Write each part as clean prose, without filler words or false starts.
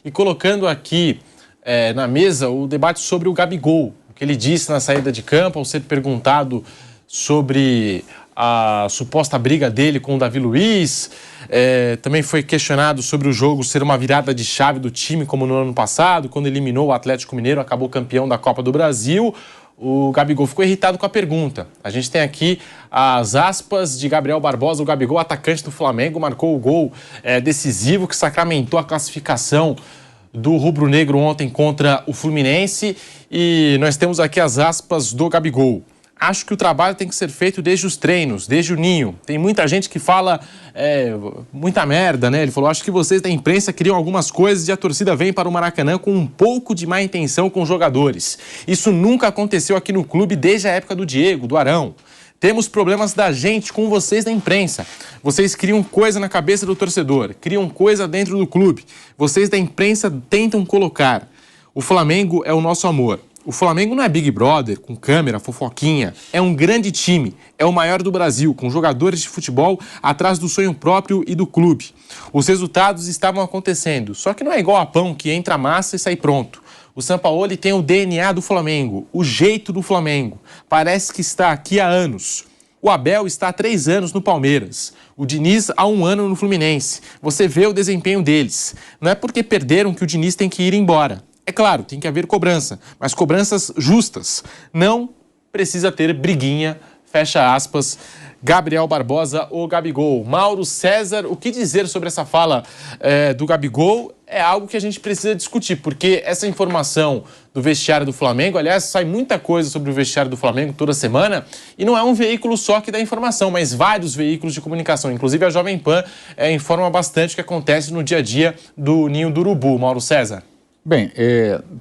e colocando aqui na mesa o debate sobre o Gabigol, o que ele disse na saída de campo ao ser perguntado sobre a suposta briga dele com o Davi Luiz. Também foi questionado sobre o jogo ser uma virada de chave do time, como no ano passado, quando eliminou o Atlético Mineiro, acabou campeão da Copa do Brasil. O Gabigol ficou irritado com a pergunta. A gente tem aqui as aspas de Gabriel Barbosa. O Gabigol, atacante do Flamengo, marcou o gol decisivo que sacramentou a classificação do rubro-negro ontem contra o Fluminense. E nós temos aqui as aspas do Gabigol. Acho que o trabalho tem que ser feito desde os treinos, desde o ninho. Tem muita gente que fala muita merda, né? Ele falou, acho que vocês da imprensa criam algumas coisas e a torcida vem para o Maracanã com um pouco de má intenção com os jogadores. Isso nunca aconteceu aqui no clube desde a época do Diego, do Arão. Temos problemas da gente com vocês da imprensa. Vocês criam coisa na cabeça do torcedor, criam coisa dentro do clube. Vocês da imprensa tentam colocar. O Flamengo é o nosso amor. O Flamengo não é Big Brother, com câmera, fofoquinha. É um grande time, é o maior do Brasil, com jogadores de futebol atrás do sonho próprio e do clube. Os resultados estavam acontecendo, só que não é igual a pão que entra a massa e sai pronto. O Sampaoli tem o DNA do Flamengo, o jeito do Flamengo. Parece que está aqui há anos. O Abel está há 3 anos no Palmeiras. O Diniz há 1 ano no Fluminense. Você vê o desempenho deles. Não é porque perderam que o Diniz tem que ir embora. É claro, tem que haver cobrança, mas cobranças justas. Não precisa ter briguinha, fecha aspas, Gabriel Barbosa ou Gabigol. Mauro César, o que dizer sobre essa fala do Gabigol? É algo que a gente precisa discutir, porque essa informação do vestiário do Flamengo, aliás, sai muita coisa sobre o vestiário do Flamengo toda semana, e não é um veículo só que dá informação, mas vários veículos de comunicação. Inclusive a Jovem Pan informa bastante o que acontece no dia a dia do Ninho do Urubu. Mauro César. Bem,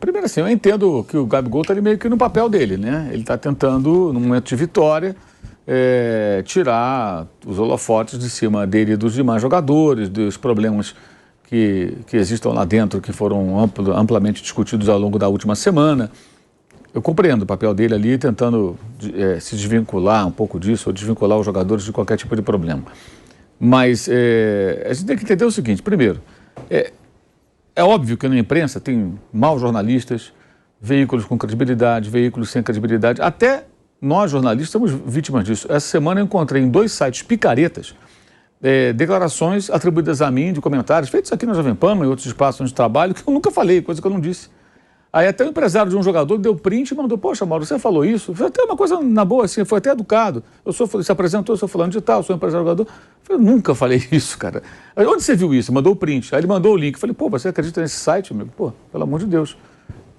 primeiro assim, eu entendo que o Gabigol está ali meio que no papel dele, né? Ele está tentando, no momento de vitória, tirar os holofotes de cima dele e dos demais jogadores, dos problemas que existam lá dentro, que foram amplamente discutidos ao longo da última semana. Eu compreendo o papel dele ali, tentando se desvincular um pouco disso, ou desvincular os jogadores de qualquer tipo de problema. Mas a gente tem que entender o seguinte, primeiro, é óbvio que na imprensa tem maus jornalistas, veículos com credibilidade, veículos sem credibilidade. Até nós, jornalistas, somos vítimas disso. Essa semana eu encontrei em 2 sites picaretas declarações atribuídas a mim, de comentários, feitos aqui na Jovem Pan, em outros espaços onde trabalho, que eu nunca falei, coisa que eu não disse. Aí até o empresário de um jogador deu print e mandou, poxa, Mauro, você falou isso? Foi até uma coisa na boa, assim, foi até educado. Se apresentou, eu sou fulano de tal, sou empresário de jogador. Eu nunca falei isso, cara. Aí, onde você viu isso? Mandou o print. Aí ele mandou o link. Eu falei, pô, você acredita nesse site, amigo? Pô, pelo amor de Deus.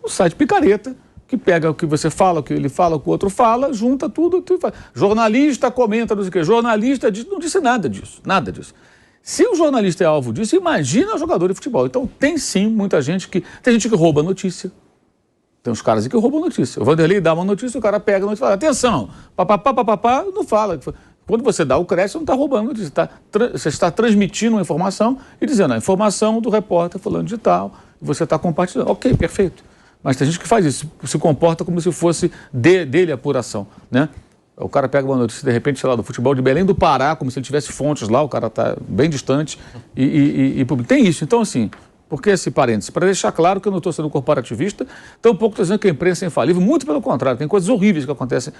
Um site picareta, que pega o que você fala, o que ele fala, o que o outro fala, junta tudo e faz. Jornalista comenta, não sei o quê. Jornalista não disse nada disso, nada disso. Se o jornalista é alvo disso, imagina o jogador de futebol. Então tem sim muita gente que... Tem gente que rouba notícia. Tem uns caras aí que roubam notícia. O Vanderlei dá uma notícia, o cara pega a notícia e fala, atenção, papapá, não fala. Quando você dá o crédito, você não está roubando notícia. Você está transmitindo uma informação e dizendo a informação do repórter falando de tal, e você está compartilhando. Ok, perfeito. Mas tem gente que faz isso, se comporta como se fosse dele a apuração, né? O cara pega uma notícia, de repente, sei lá, do futebol de Belém do Pará, como se ele tivesse fontes lá, o cara está bem distante e tem isso. Então, assim... Por que esse parênteses? Para deixar claro que eu não estou sendo corporativista, tampouco estou dizendo que a imprensa é infalível, muito pelo contrário, tem coisas horríveis que acontecem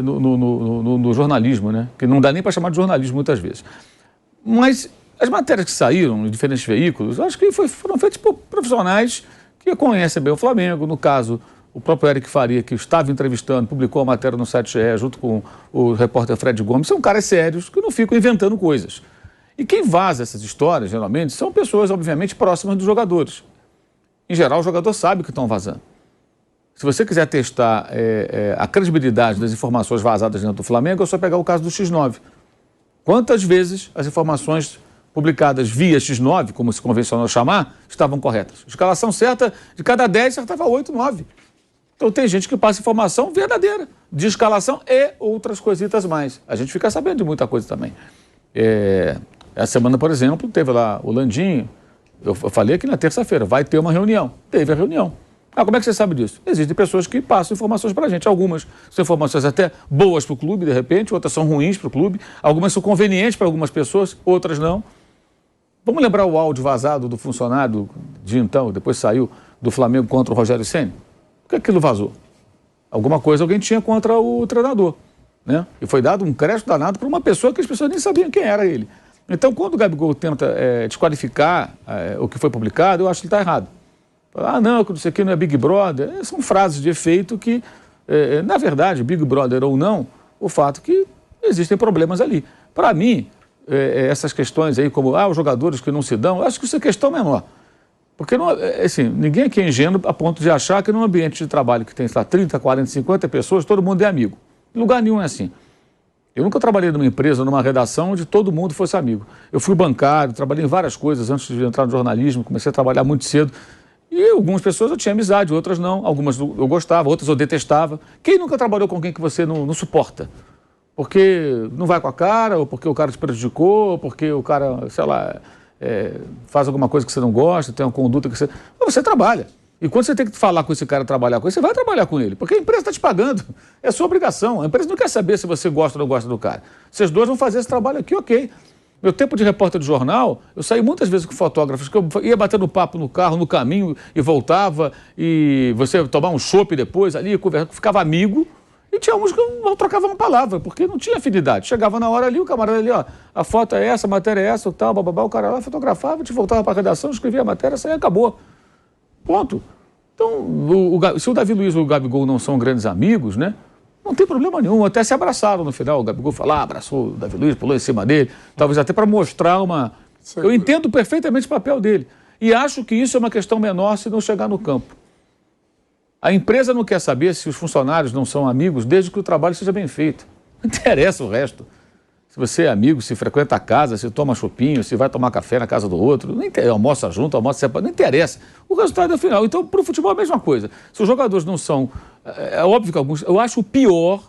no jornalismo, né? Que não dá nem para chamar de jornalismo muitas vezes. Mas as matérias que saíram em diferentes veículos, acho que foram feitas por profissionais que conhecem bem o Flamengo. No caso, o próprio Eric Faria, que estava entrevistando, publicou a matéria no site GE, junto com o repórter Fred Gomes, são caras sérios que não ficam inventando coisas. E quem vaza essas histórias, geralmente, são pessoas, obviamente, próximas dos jogadores. Em geral, o jogador sabe que estão vazando. Se você quiser testar a credibilidade das informações vazadas dentro do Flamengo, é só pegar o caso do X9. Quantas vezes as informações publicadas via X9, como se convencionou chamar, estavam corretas? Escalação certa, de cada 10, acertava 8, 9. Então tem gente que passa informação verdadeira, de escalação e outras coisitas mais. A gente fica sabendo de muita coisa também. Essa semana, por exemplo, teve lá o Landinho, eu falei aqui na terça-feira, vai ter uma reunião. Teve a reunião. Como é que você sabe disso? Existem pessoas que passam informações para a gente. Algumas são informações até boas para o clube, de repente, outras são ruins para o clube. Algumas são convenientes para algumas pessoas, outras não. Vamos lembrar o áudio vazado do funcionário de então, depois saiu, do Flamengo contra o Rogério Ceni? Por que aquilo vazou? Alguma coisa alguém tinha contra o treinador, né? E foi dado um crédito danado para uma pessoa que as pessoas nem sabiam quem era ele. Então, quando o Gabigol tenta desqualificar o que foi publicado, eu acho que ele está errado. Ah, não, isso aqui não é Big Brother. São frases de efeito que, na verdade, Big Brother ou não, o fato que existem problemas ali. Para mim, essas questões aí, como os jogadores que não se dão, eu acho que isso é questão menor. Porque não, assim, ninguém aqui é ingênuo a ponto de achar que num ambiente de trabalho que tem 30, 40, 50 pessoas, todo mundo é amigo. Em lugar nenhum é assim. Eu nunca trabalhei numa empresa, numa redação onde todo mundo fosse amigo. Eu fui bancário, trabalhei em várias coisas antes de entrar no jornalismo, comecei a trabalhar muito cedo. E algumas pessoas eu tinha amizade, outras não. Algumas eu gostava, outras eu detestava. Quem nunca trabalhou com alguém que você não suporta? Porque não vai com a cara, ou porque o cara te prejudicou, ou porque o cara, sei lá, faz alguma coisa que você não gosta, tem uma conduta que você... Mas você trabalha. E quando você tem que falar com esse cara, trabalhar com ele, você vai trabalhar com ele, porque a empresa está te pagando. É sua obrigação. A empresa não quer saber se você gosta ou não gosta do cara. Vocês dois vão fazer esse trabalho aqui, ok. Meu tempo de repórter de jornal, eu saí muitas vezes com fotógrafos, que eu ia batendo papo no carro, no caminho, e voltava, e você tomar um chopp depois ali, conversava, ficava amigo, e tinha uns que eu trocava uma palavra, porque não tinha afinidade. Chegava na hora ali, o camarada ali, ó, a foto é essa, a matéria é essa, tal, bababá, o cara lá fotografava, te voltava para a redação, escrevia a matéria, isso aí acabou. Ponto. Então, se o Davi Luiz e o Gabigol não são grandes amigos, né? Não tem problema nenhum, até se abraçaram no final. O Gabigol falou, abraçou o Davi Luiz, pulou em cima dele, talvez até para mostrar uma... Eu entendo perfeitamente o papel dele. E acho que isso é uma questão menor se não chegar no campo. A empresa não quer saber se os funcionários não são amigos, desde que o trabalho seja bem feito. Não interessa o resto. Se você é amigo, se frequenta a casa, se toma chopinho, se vai tomar café na casa do outro, não interessa, almoça junto, almoça separado, não interessa. O resultado é o final. Então, para o futebol é a mesma coisa. Se os jogadores não são... É óbvio que alguns... Eu acho o pior,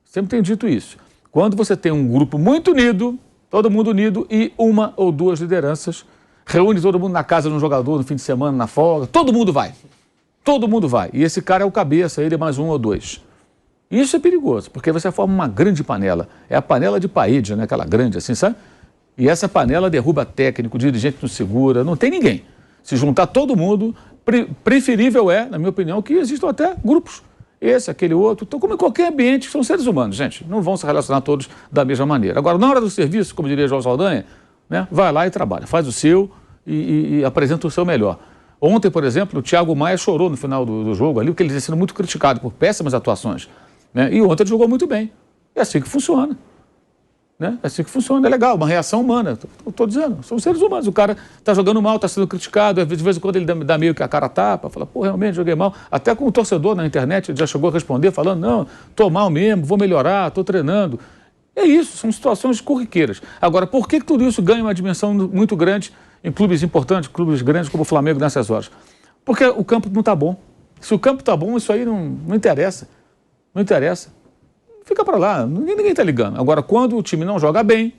sempre tenho dito isso, quando você tem um grupo muito unido, todo mundo unido, e uma ou duas lideranças, reúne todo mundo na casa de um jogador no fim de semana, na folga, todo mundo vai. Todo mundo vai. E esse cara é o cabeça, ele é mais um ou dois. Isso é perigoso, porque você forma uma grande panela. É a panela de Paíde, né? Aquela grande assim, sabe? E essa panela derruba técnico, dirigente não segura, não tem ninguém. Se juntar todo mundo, preferível é, na minha opinião, que existam até grupos. Esse, aquele outro. Então, como em qualquer ambiente, são seres humanos, gente. Não vão se relacionar todos da mesma maneira. Agora, na hora do serviço, como diria João Saldanha, né? Vai lá e trabalha. Faz o seu e apresenta o seu melhor. Ontem, por exemplo, o Thiago Maia chorou no final do jogo ali, porque ele está sendo muito criticado por péssimas atuações. Né? E ontem ele jogou muito bem. É assim que funciona. Né? É assim que funciona. É legal, uma reação humana. Estou dizendo, são seres humanos. O cara está jogando mal, está sendo criticado. De vez em quando ele dá meio que a cara tapa, fala, pô, realmente joguei mal. Até com o torcedor na internet, ele já chegou a responder, falando, não, estou mal mesmo, vou melhorar, estou treinando. É isso, são situações corriqueiras. Agora, por que tudo isso ganha uma dimensão muito grande em clubes importantes, clubes grandes como o Flamengo nessas horas? Porque o campo não está bom. Se o campo está bom, isso aí não interessa. Não interessa. Fica para lá, ninguém está ligando. Agora, quando o time não joga bem,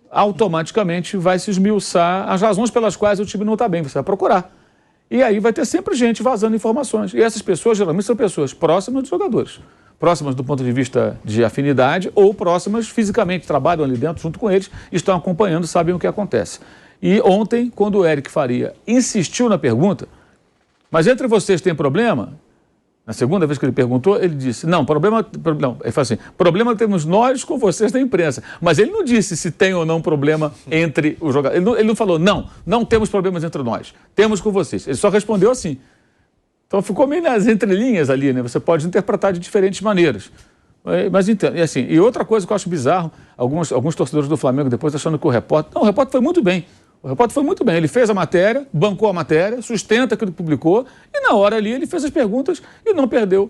automaticamente vai se esmiuçar as razões pelas quais o time não está bem. Você vai procurar. E aí vai ter sempre gente vazando informações. E essas pessoas, geralmente, são pessoas próximas dos jogadores. Próximas do ponto de vista de afinidade ou próximas fisicamente, trabalham ali dentro junto com eles, estão acompanhando, sabem o que acontece. E ontem, quando o Eric Faria insistiu na pergunta, mas entre vocês tem problema? Na segunda vez que ele perguntou, ele disse, não, ele falou assim, problema temos nós com vocês da imprensa. Mas ele não disse se tem ou não problema entre os jogadores. Ele não falou, não temos problemas entre nós, temos com vocês. Ele só respondeu assim. Então ficou meio nas entrelinhas ali, né? Você pode interpretar de diferentes maneiras. Mas entendo. E, assim, e outra coisa que eu acho bizarro, alguns torcedores do Flamengo depois achando que o repórter foi muito bem. O repórter foi muito bem, ele fez a matéria, bancou a matéria, sustenta aquilo que publicou e na hora ali ele fez as perguntas e não perdeu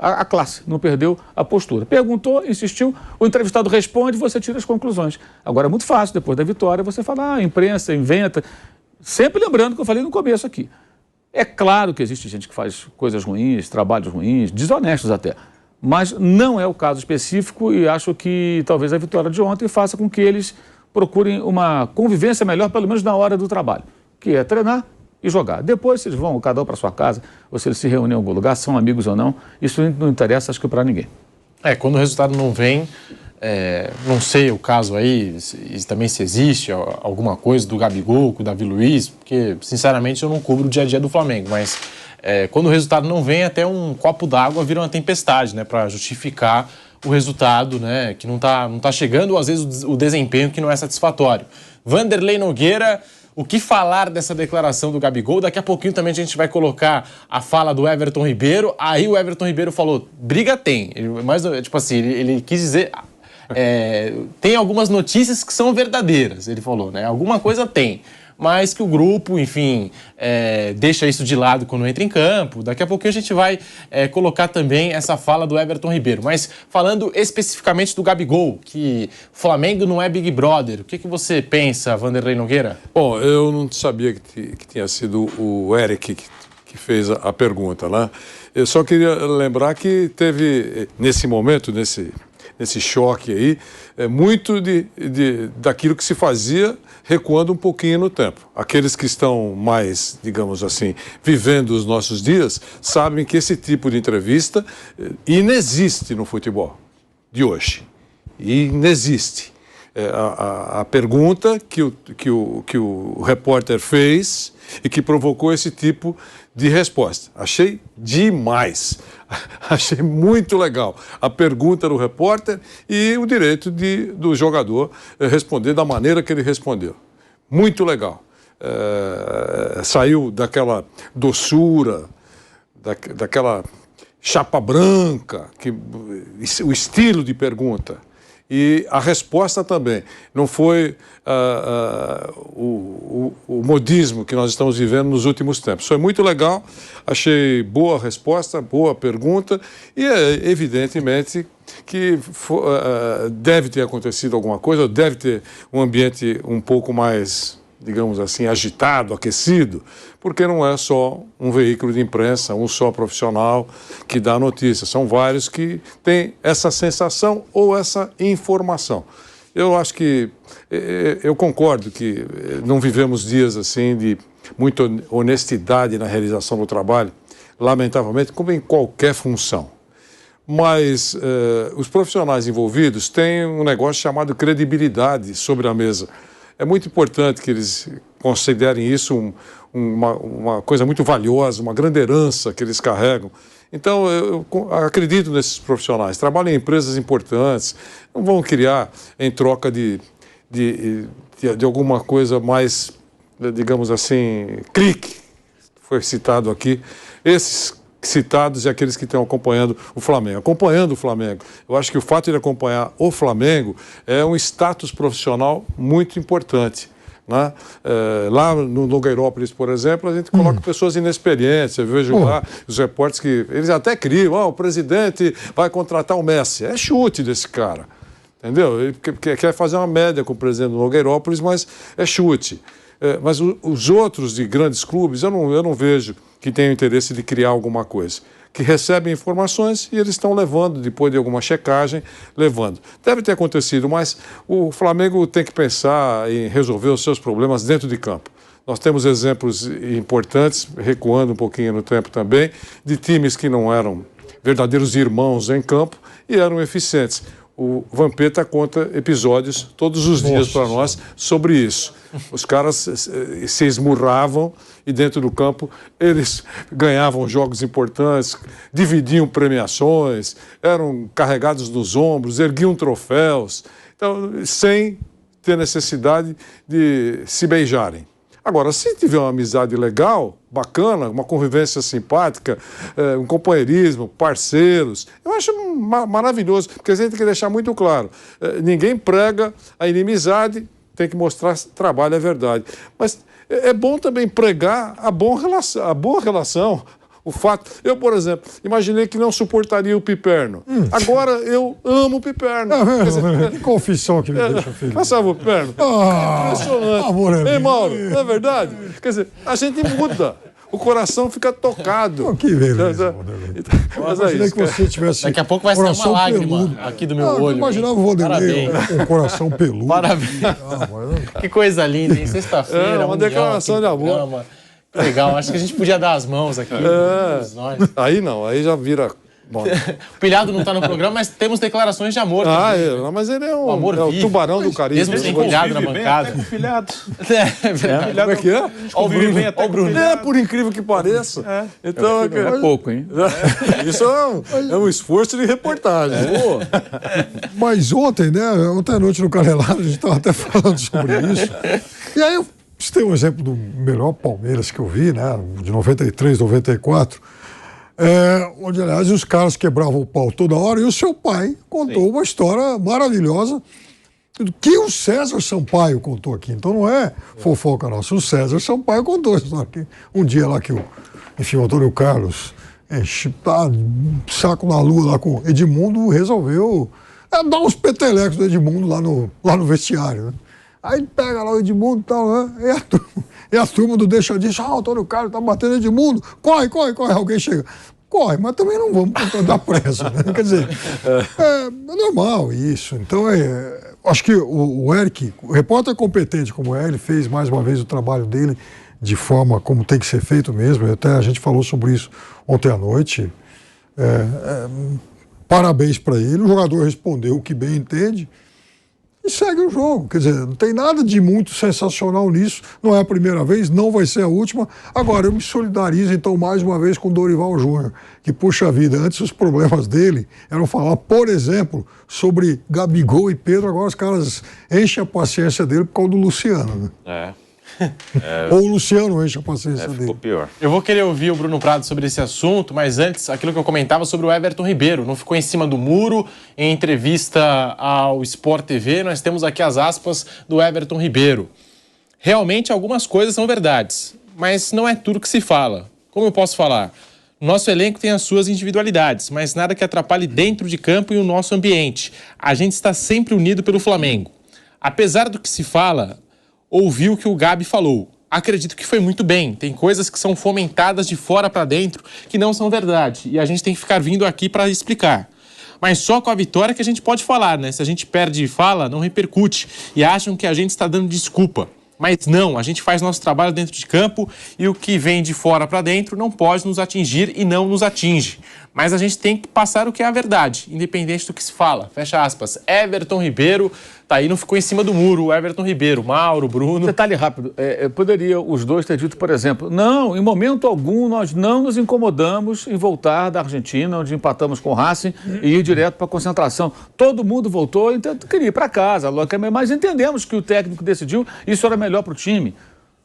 a classe, não perdeu a postura. Perguntou, insistiu, o entrevistado responde, você tira as conclusões. Agora é muito fácil, depois da vitória, você fala, imprensa, inventa, sempre lembrando que eu falei no começo aqui. É claro que existe gente que faz coisas ruins, trabalhos ruins, desonestos até, mas não é o caso específico e acho que talvez a vitória de ontem faça com que eles procurem uma convivência melhor, pelo menos na hora do trabalho, que é treinar e jogar. Depois, se eles vão cada um para sua casa, ou se eles se reúnem em algum lugar, são amigos ou não, isso não interessa, acho que para ninguém. Quando o resultado não vem, não sei o caso aí, também se existe alguma coisa do Gabigol, com o Davi Luiz, porque, sinceramente, eu não cubro o dia a dia do Flamengo, mas quando o resultado não vem, até um copo d'água vira uma tempestade, né, para justificar o resultado, né, que não tá chegando, ou às vezes o desempenho que não é satisfatório. Vanderlei Nogueira, o que falar dessa declaração do Gabigol? Daqui a pouquinho também a gente vai colocar a fala do Everton Ribeiro. Aí o Everton Ribeiro falou, briga tem. Mas, tipo assim, ele quis dizer... tem algumas notícias que são verdadeiras, ele falou, né? Alguma coisa tem. Mas que o grupo, enfim, deixa isso de lado quando entra em campo. Daqui a pouquinho a gente vai colocar também essa fala do Everton Ribeiro. Mas falando especificamente do Gabigol, que o Flamengo não é Big Brother, o que você pensa, Vanderlei Nogueira? Bom, eu não sabia que tinha sido o Eric que fez a pergunta, né? Eu só queria lembrar que teve, nesse momento, nesse choque aí, muito daquilo que se fazia recuando um pouquinho no tempo. Aqueles que estão mais, digamos assim, vivendo os nossos dias, sabem que esse tipo de entrevista inexiste no futebol de hoje. Inexiste. A pergunta que o repórter fez e que provocou esse tipo de resposta. Achei demais. Achei muito legal a pergunta do repórter e o direito do jogador responder da maneira que ele respondeu. Muito legal. Saiu daquela doçura, daquela chapa branca, o estilo de pergunta. E a resposta também. Não foi o modismo que nós estamos vivendo nos últimos tempos. Foi muito legal, achei boa resposta, boa pergunta, e evidentemente que deve ter acontecido alguma coisa, deve ter um ambiente um pouco mais, digamos assim, agitado, aquecido, porque não é só um veículo de imprensa, um só profissional que dá notícia. São vários que têm essa sensação ou essa informação. Eu acho que, eu concordo que não vivemos dias assim de muita honestidade na realização do trabalho, lamentavelmente, como em qualquer função. Mas os profissionais envolvidos têm um negócio chamado credibilidade sobre a mesa. É muito importante que eles considerem isso uma coisa muito valiosa, uma grande herança que eles carregam. Então, eu acredito nesses profissionais. Trabalham em empresas importantes, não vão criar em troca de alguma coisa mais, digamos assim, clique, foi citado aqui. Esses citados e aqueles que estão acompanhando o Flamengo. Acompanhando o Flamengo. Eu acho que o fato de acompanhar o Flamengo é um status profissional muito importante. Né? Lá no Nogueirópolis, por exemplo, a gente coloca pessoas inexperientes. Eu vejo lá os repórteres que eles até criam, o presidente vai contratar o Messi. É chute desse cara. Entendeu? Ele quer fazer uma média com o presidente do Nogueirópolis, mas é chute. Mas os outros de grandes clubes, eu não vejo que tenham interesse de criar alguma coisa. Que recebem informações e eles estão levando, depois de alguma checagem, levando. Deve ter acontecido, mas o Flamengo tem que pensar em resolver os seus problemas dentro de campo. Nós temos exemplos importantes, recuando um pouquinho no tempo também, de times que não eram verdadeiros irmãos em campo e eram eficientes. O Vampeta conta episódios todos os dias para nós sobre isso. Os caras se esmurravam e dentro do campo eles ganhavam jogos importantes, dividiam premiações, eram carregados nos ombros, erguiam troféus, então, sem ter necessidade de se beijarem. Agora, se tiver uma amizade legal, bacana, uma convivência simpática, um companheirismo, parceiros, eu acho maravilhoso, porque a gente tem que deixar muito claro, ninguém prega a inimizade, tem que mostrar trabalho, é verdade. Mas é bom também pregar a boa relação. O fato... Eu, por exemplo, imaginei que não suportaria o Piperno. Agora eu amo o Piperno. Que confissão que me deixa feliz. Passava o Piperno. Impressionante. Amor, Ei, Mauro, não é verdade? Quer dizer, a gente muda. O coração fica tocado. Que beleza. Mas eu imaginei que você tivesse. Daqui a pouco vai sair uma lágrima aqui do meu olho. Eu imaginava o Vanderlei com o coração peludo. Parabéns. Que coisa linda, hein? Sexta-feira. Uma declaração de amor. Legal, acho que a gente podia dar as mãos aqui. Nós. Aí não, aí já vira O Pilhado não está no programa, mas temos declarações de amor. Mas ele é O amor o vive. tubarão do Caribe. Mesmo sem Pilhado na bancada. Pilhado. Como é que é? Olha o Bruno. Por incrível que pareça. Então, É pouco, hein? isso é um esforço de reportagem. Mas ontem, né? Ontem à noite no Canelado, a gente estava até falando sobre isso. E aí eu citei um exemplo do melhor Palmeiras que eu vi, né? De 93, 94. Onde, aliás, os caras quebravam o pau toda hora. E o seu pai contou uma história maravilhosa que o César Sampaio contou aqui. Então não é fofoca nossa. O César Sampaio contou essa história aqui. Um dia lá que o Antônio Carlos, saco na lua lá com Edmundo, resolveu dar uns petelecos do Edmundo lá no vestiário, né? Aí pega lá o Edmundo e tal, né? E a turma do deixa disso, o Antônio Carlos tá batendo Edmundo, corre, alguém chega. Corre, mas também não vamos dar pressa, né? Quer dizer, é normal isso. Então, acho que o Eric, o repórter competente como ele fez mais uma vez o trabalho dele de forma como tem que ser feito mesmo. Até a gente falou sobre isso ontem à noite. Parabéns para ele. O jogador respondeu o que bem entende e segue o jogo. Quer dizer, não tem nada de muito sensacional nisso. Não é a primeira vez, não vai ser a última. Agora, eu me solidarizo, então, mais uma vez com o Dorival Júnior, que, puxa vida, antes os problemas dele eram falar, por exemplo, sobre Gabigol e Pedro. Agora os caras enchem a paciência dele por causa do Luciano, né? Ou o Luciano enche a paciência dele. Ficou pior. Eu vou querer ouvir o Bruno Prado sobre esse assunto, mas antes, aquilo que eu comentava sobre o Everton Ribeiro. Não ficou em cima do muro. Em entrevista ao Sport TV, nós temos aqui as aspas do Everton Ribeiro. Realmente, algumas coisas são verdades, mas não é tudo que se fala. Como eu posso falar? Nosso elenco tem as suas individualidades, mas nada que atrapalhe dentro de campo e o nosso ambiente. A gente está sempre unido pelo Flamengo. Apesar do que se fala, ouvi o que o Gabi falou. Acredito que foi muito bem. Tem coisas que são fomentadas de fora para dentro que não são verdade. E a gente tem que ficar vindo aqui para explicar. Mas só com a vitória que a gente pode falar, né? Se a gente perde e fala, não repercute. E acham que a gente está dando desculpa. Mas não, a gente faz nosso trabalho dentro de campo e o que vem de fora para dentro não pode nos atingir e não nos atinge. Mas a gente tem que passar o que é a verdade, independente do que se fala. Fecha aspas. Everton Ribeiro, tá aí, não ficou em cima do muro. O Everton Ribeiro, Mauro, Bruno. Detalhe rápido, poderia os dois ter dito, por exemplo, não, em momento algum nós não nos incomodamos em voltar da Argentina, onde empatamos com o Racing, e ir direto para a concentração. Todo mundo voltou, então queria ir para casa, mas entendemos que o técnico decidiu, isso era melhor para o time.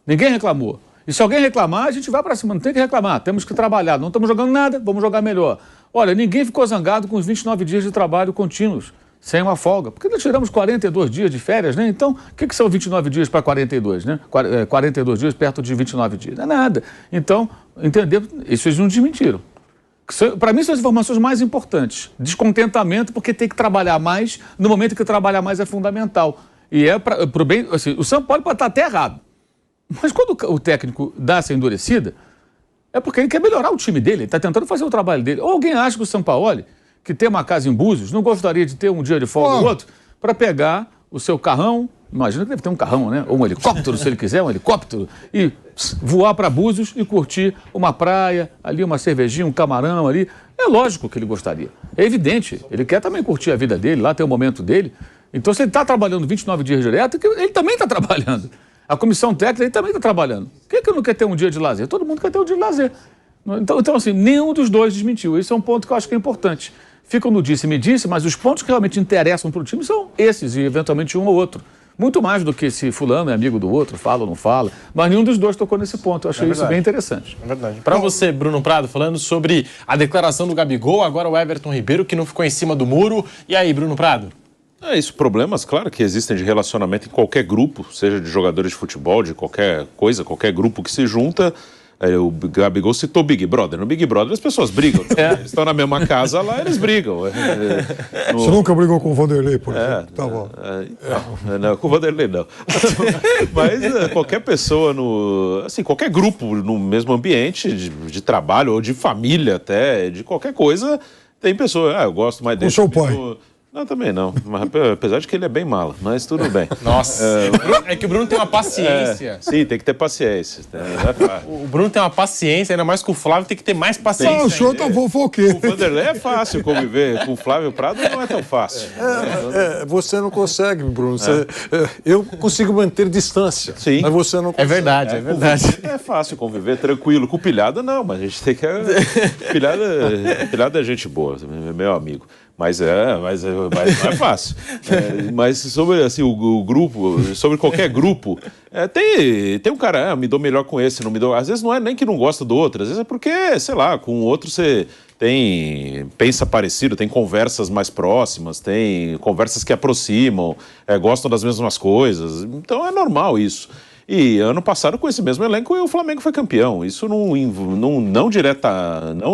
Ninguém reclamou. E se alguém reclamar, a gente vai para cima, não tem que reclamar, temos que trabalhar, não estamos jogando nada, vamos jogar melhor. Olha, ninguém ficou zangado com os 29 dias de trabalho contínuos, sem uma folga, porque nós tiramos 42 dias de férias, né? Então, o que são 29 dias para 42, né? 42 dias perto de 29 dias, não é nada. Então, entendeu? Isso eles não desmentiram. Para mim, são as informações mais importantes. Descontentamento, porque tem que trabalhar mais, no momento que trabalhar mais é fundamental. E para o bem, assim, o São Paulo pode estar até errado. Mas quando o técnico dá essa endurecida, é porque ele quer melhorar o time dele, ele está tentando fazer o trabalho dele. Ou alguém acha que o Sampaoli, que tem uma casa em Búzios, não gostaria de ter um dia de folga ou outro, para pegar o seu carrão, imagina que deve ter um carrão, né? Ou um helicóptero, se ele quiser, um helicóptero, e voar para Búzios e curtir uma praia, ali uma cervejinha, um camarão ali. É lógico que ele gostaria. É evidente, ele quer também curtir a vida dele, lá ter o momento dele. Então, se ele está trabalhando 29 dias direto, ele também está trabalhando. A comissão técnica ele também está trabalhando. Quem é que não quer ter um dia de lazer? Todo mundo quer ter um dia de lazer. Então, assim, nenhum dos dois desmentiu. Esse é um ponto que eu acho que é importante. Ficam no disse-me disse, mas os pontos que realmente interessam para o time são esses, e eventualmente um ou outro. Muito mais do que se fulano é amigo do outro, fala ou não fala. Mas nenhum dos dois tocou nesse ponto. Eu achei isso bem interessante. É verdade. Para você, Bruno Prado, falando sobre a declaração do Gabigol, agora o Everton Ribeiro, que não ficou em cima do muro. E aí, Bruno Prado? É isso, problemas, claro, que existem de relacionamento em qualquer grupo, seja de jogadores de futebol, de qualquer coisa, qualquer grupo que se junta. O Gabigol citou Big Brother. No Big Brother as pessoas brigam. Eles estão na mesma casa lá, eles brigam. Você nunca brigou com o Vanderlei, por exemplo? Tá bom. Não, com o Vanderlei não. Mas qualquer pessoa, assim, qualquer grupo no mesmo ambiente de trabalho ou de família até, de qualquer coisa, tem pessoa, eu gosto mais dele. O seu pai. Não, também não. Mas, apesar de que ele é bem mala, mas tudo bem. Nossa, é que o Bruno tem uma paciência. Sim, tem que ter paciência. O Bruno tem uma paciência, ainda mais que o Flávio tem que ter mais paciência. Não, o senhor tá fofoqueiro. O Vanderlei é fácil conviver, com o Flávio Prado não é tão fácil. Você não consegue, Bruno. Eu consigo manter distância. Sim. Mas você não consegue. É verdade, é verdade. É fácil conviver tranquilo. Com o Pilhada, não, mas a gente tem que. Pilhada é gente boa, é meu amigo. Mas não é fácil. Mas sobre assim, o grupo, sobre qualquer grupo, tem um cara, me dou melhor com esse, não me dou. Às vezes não é nem que não gosta do outro, às vezes é porque, sei lá, com o outro você pensa parecido, tem conversas mais próximas, tem conversas que aproximam, gostam das mesmas coisas. Então é normal isso. E ano passado, com esse mesmo elenco, o Flamengo foi campeão. Isso não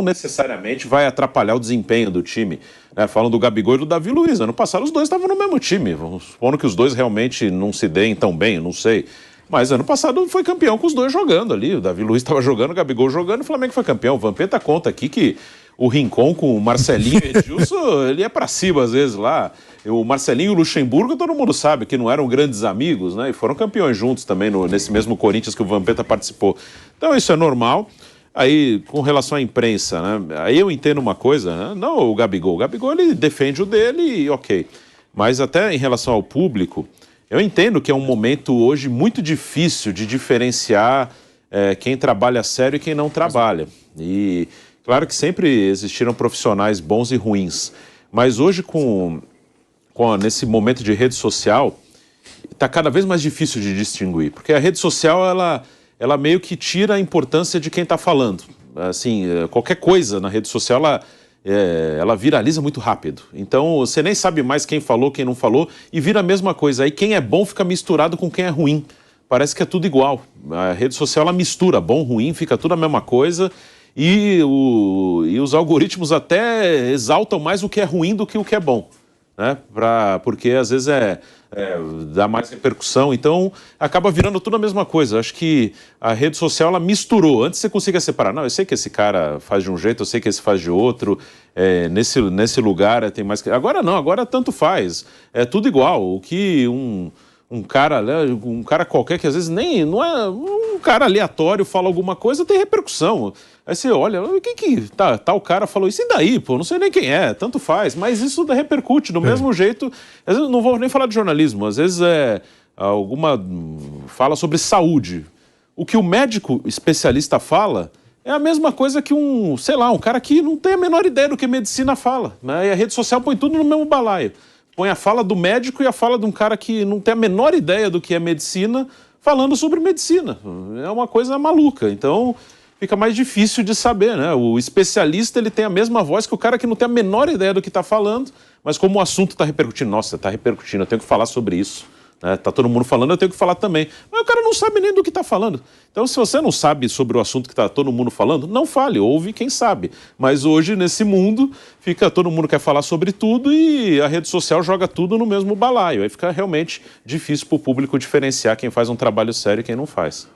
necessariamente vai atrapalhar o desempenho do time. Falam do Gabigol e do Davi Luiz. Ano passado, os dois estavam no mesmo time. Vamos supor que os dois realmente não se deem tão bem, não sei. Mas ano passado foi campeão com os dois jogando ali. O Davi Luiz estava jogando, o Gabigol jogando, o Flamengo foi campeão. O Vampeta conta aqui que o Rincon com o Marcelinho e Edilson, ele é pra cima às vezes lá. O Marcelinho e o Luxemburgo, todo mundo sabe que não eram grandes amigos, né? E foram campeões juntos também nesse mesmo Corinthians que o Vampeta participou. Então isso é normal. Aí, com relação à imprensa, né? Aí eu entendo uma coisa, né? Não o Gabigol. O Gabigol, ele defende o dele e ok. Mas até em relação ao público, eu entendo que é um momento hoje muito difícil de diferenciar quem trabalha sério e quem não trabalha. E claro que sempre existiram profissionais bons e ruins. Mas hoje, nesse momento de rede social, está cada vez mais difícil de distinguir. Porque a rede social, ela meio que tira a importância de quem está falando. Assim, qualquer coisa na rede social, ela viraliza muito rápido. Então, você nem sabe mais quem falou, quem não falou, e vira a mesma coisa. Aí quem é bom fica misturado com quem é ruim. Parece que é tudo igual. A rede social, ela mistura bom, ruim, fica tudo a mesma coisa. E os algoritmos até exaltam mais o que é ruim do que o que é bom. Né? Porque às vezes dá mais repercussão, então acaba virando tudo a mesma coisa. Acho que a rede social, ela misturou. Antes você conseguia separar, não, eu sei que esse cara faz de um jeito, eu sei que esse faz de outro, nesse lugar tem mais... Agora não, agora tanto faz, é tudo igual. O que um cara qualquer que às vezes nem, não é um cara aleatório fala alguma coisa, tem repercussão. Aí você olha, tal cara falou isso, e daí, pô, não sei nem quem é, tanto faz, mas isso repercute do mesmo jeito. Às vezes não vou nem falar de jornalismo, às vezes fala sobre saúde. O que o médico especialista fala é a mesma coisa que um cara que não tem a menor ideia do que medicina fala, né? E a rede social põe tudo no mesmo balaio. Põe a fala do médico e a fala de um cara que não tem a menor ideia do que é medicina, falando sobre medicina. É uma coisa maluca. Então, fica mais difícil de saber, né? O especialista, ele tem a mesma voz que o cara que não tem a menor ideia do que está falando, mas como o assunto está repercutindo, nossa, está repercutindo, eu tenho que falar sobre isso. Tá todo mundo falando, eu tenho que falar também. Mas o cara não sabe nem do que está falando. Então, se você não sabe sobre o assunto que está todo mundo falando, não fale, ouve quem sabe. Mas hoje, nesse mundo, todo mundo quer falar sobre tudo e a rede social joga tudo no mesmo balaio. Aí fica realmente difícil para o público diferenciar quem faz um trabalho sério e quem não faz.